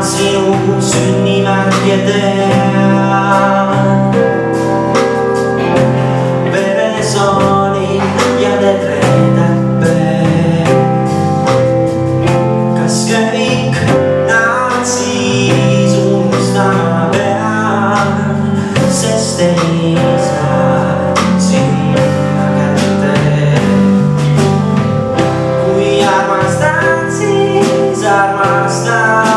sinu sünnimärkidel. Veresoonid ja need reedäppe, kas kõik nad siis unustama pean, sest ei saa sinna kätte. Kui armastad, siis armastad.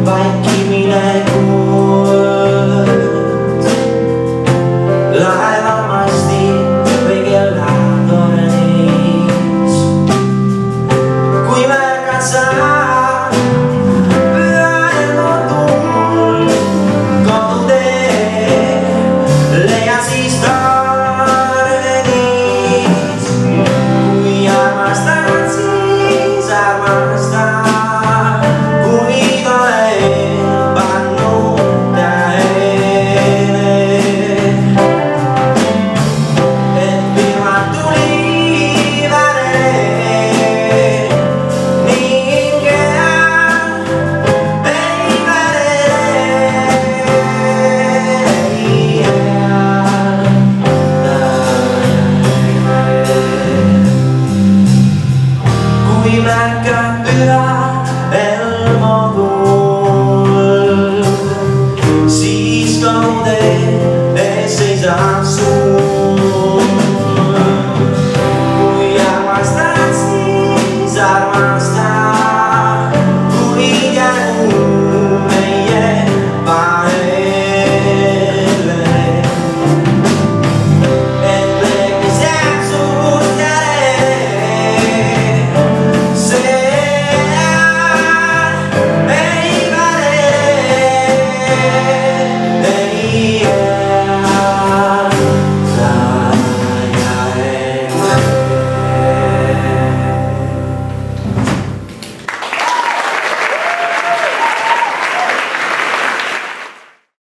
Vaikimine kuud laevamastil või kellatornis. Kui märkad sa pühaelmatul koduteel, leiad siis tarnis. Kui armastad, siis armastad. Märkad pühaelmatul, siis koduteel ees seisab sul.